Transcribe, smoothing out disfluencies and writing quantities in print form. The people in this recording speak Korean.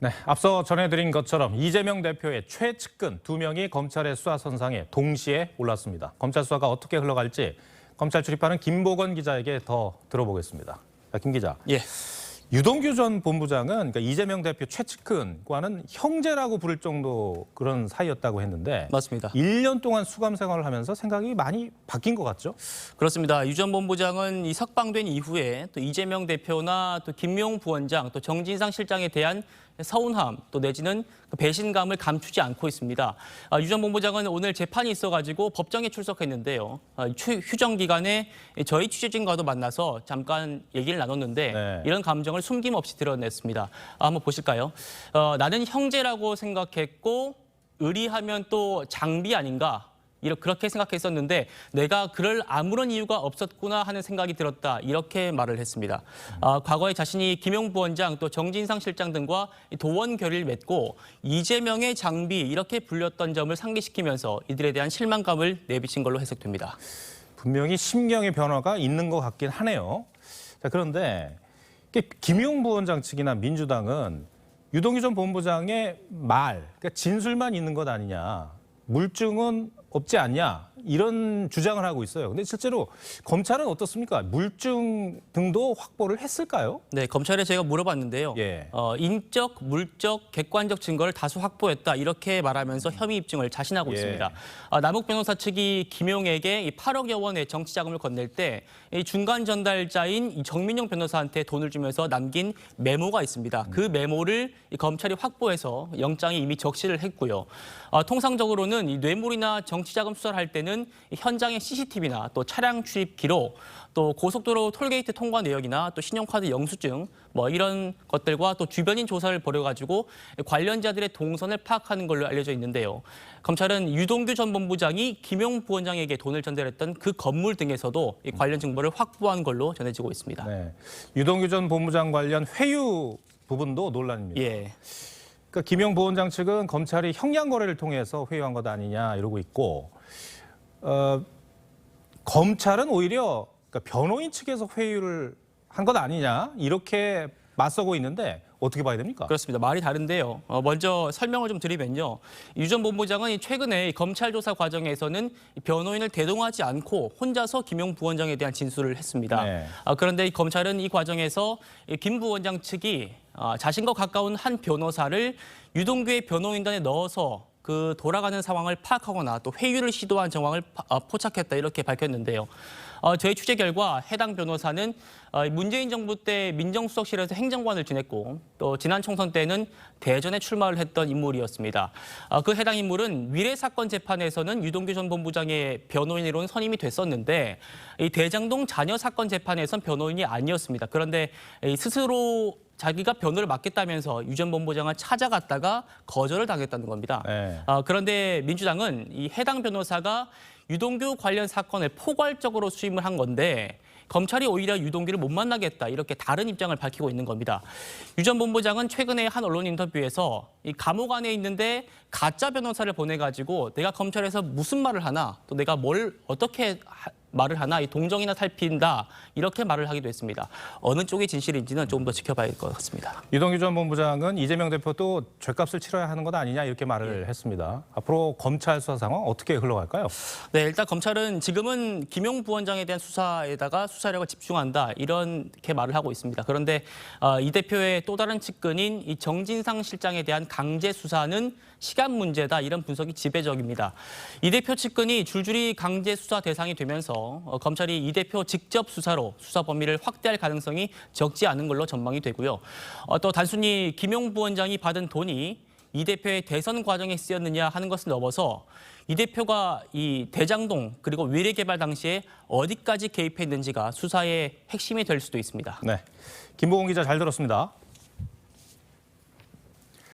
네, 앞서 전해드린 것처럼 이재명 대표의 최측근 2명이 검찰의 수사선상에 동시에 올랐습니다. 검찰 수사가 어떻게 흘러갈지 검찰 출입하는 김보건 기자에게 더 들어보겠습니다. 자, 김 기자. 예. 유동규 전 본부장은 그러니까 이재명 대표 최측근과는 형제라고 부를 정도 그런 사이였다고 했는데 맞습니다. 1년 동안 수감 생활을 하면서 생각이 많이 바뀐 것 같죠? 그렇습니다. 유 전 본부장은 이 석방된 이후에 또 이재명 대표나 또 김용 부원장 또 정진상 실장에 대한 서운함 또 내지는 배신감을 감추지 않고 있습니다. 유 전 본부장은 오늘 재판이 있어가지고 법정에 출석했는데요. 휴정 기간에 저희 취재진과도 만나서 잠깐 얘기를 나눴는데 네. 이런 감정을 숨김없이 드러냈습니다. 한번 보실까요? 나는 형제라고 생각했고 의리하면 또 장비 아닌가? 그렇게 생각했었는데 내가 그럴 아무런 이유가 없었구나 하는 생각이 들었다. 이렇게 말을 했습니다. 과거에 자신이 김용 부원장 또 정진상 실장 등과 도원 결의를 맺고 이재명의 장비 이렇게 불렸던 점을 상기시키면서 이들에 대한 실망감을 내비친 걸로 해석됩니다. 분명히 심경의 변화가 있는 것 같긴 하네요. 자, 그런데 김용 부원장 측이나 민주당은 유동규 전 본부장의 그러니까 진술만 있는 것 아니냐. 물증은 없지 않냐 이런 주장을 하고 있어요. 근데 실제로 검찰은 어떻습니까? 물증 등도 확보를 했을까요? 네, 검찰에 제가 물어봤는데요. 예. 인적, 물적, 객관적 증거를 다수 확보했다 이렇게 말하면서 혐의 입증을 자신하고 예. 있습니다. 남욱 변호사 측이 김용에게 이 8억여 원의 정치 자금을 건넬 때 이 중간 전달자인 이 정민용 변호사한테 돈을 주면서 남긴 메모가 있습니다. 그 메모를 이 검찰이 확보해서 영장이 이미 적시를 했고요. 통상적으로는 이 뇌물이나 정치 자금 수사를 할 때는 현장의 CCTV나 또 차량 출입 기록, 또 고속도로 톨게이트 통과 내역이나 또 신용카드 영수증 뭐 이런 것들과 또 주변인 조사를 벌여가지고 관련자들의 동선을 파악하는 걸로 알려져 있는데요. 검찰은 유동규 전 본부장이 김용 부원장에게 돈을 전달했던 그 건물 등에서도 이 관련 정보를 확보한 걸로 전해지고 있습니다. 네. 유동규 전 본부장 관련 회유 부분도 논란입니다. 예. 그러니까 김용 부원장 측은 검찰이 형량 거래를 통해서 회유한 것 아니냐 이러고 있고 검찰은 오히려 그러니까 변호인 측에서 회유를 한 것 아니냐 이렇게 맞서고 있는데 어떻게 봐야 됩니까? 그렇습니다. 말이 다른데요. 먼저 설명을 좀 드리면요. 유 전 본부장은 최근에 검찰 조사 과정에서는 변호인을 대동하지 않고 혼자서 김용 부원장에 대한 진술을 했습니다. 네. 그런데 검찰은 이 과정에서 김 부원장 측이 자신과 가까운 한 변호사를 유동규의 변호인단에 넣어서 그 돌아가는 상황을 파악하거나 또 회유를 시도한 정황을 포착했다 이렇게 밝혔는데요. 저희 취재 결과 해당 변호사는 문재인 정부 때 민정수석실에서 행정관을 지냈고 또 지난 총선 때는 대전에 출마를 했던 인물이었습니다. 그 해당 인물은 위례 사건 재판에서는 유동규 전 본부장의 변호인으로는 선임이 됐었는데 이 대장동 자녀 사건 재판에선 변호인이 아니었습니다. 그런데 스스로 자기가 변호를 맡겠다면서 유 전 본부장을 찾아갔다가 거절을 당했다는 겁니다. 네. 그런데 민주당은 이 해당 변호사가 유동규 관련 사건을 포괄적으로 수임을 한 건데 검찰이 오히려 유동규를 못 만나겠다 이렇게 다른 입장을 밝히고 있는 겁니다. 유 전 본부장은 최근에 한 언론 인터뷰에서 이 감옥 안에 있는데 가짜 변호사를 보내가지고 내가 검찰에서 무슨 말을 하나 또 내가 뭘 어떻게 말을 하나 이 동정이나 살핀다 이렇게 말을 하기도 했습니다. 어느 쪽이 진실인지는 조금 더 지켜봐야 할 것 같습니다. 유동규 전 본부장은 이재명 대표도 죗값을 치러야 하는 것 아니냐 이렇게 말을 했습니다. 앞으로 검찰 수사 상황 어떻게 흘러갈까요? 네, 일단 검찰은 지금은 김용 부원장에 대한 수사에다가 수사력을 집중한다 이렇게 말을 하고 있습니다. 그런데 이 대표의 또 다른 측근인 이 정진상 실장에 대한 강제 수사는 시간 문제다 이런 분석이 지배적입니다. 이 대표 측근이 줄줄이 강제 수사 대상이 되면서 검찰이 이 대표 직접 수사로 수사 범위를 확대할 가능성이 적지 않은 걸로 전망이 되고요. 또 단순히 김용 부원장이 받은 돈이 이 대표의 대선 과정에 쓰였느냐 하는 것을 넘어서 이 대표가 이 대장동 그리고 위례 개발 당시에 어디까지 개입했는지가 수사의 핵심이 될 수도 있습니다. 네, 김보건 기자 잘 들었습니다.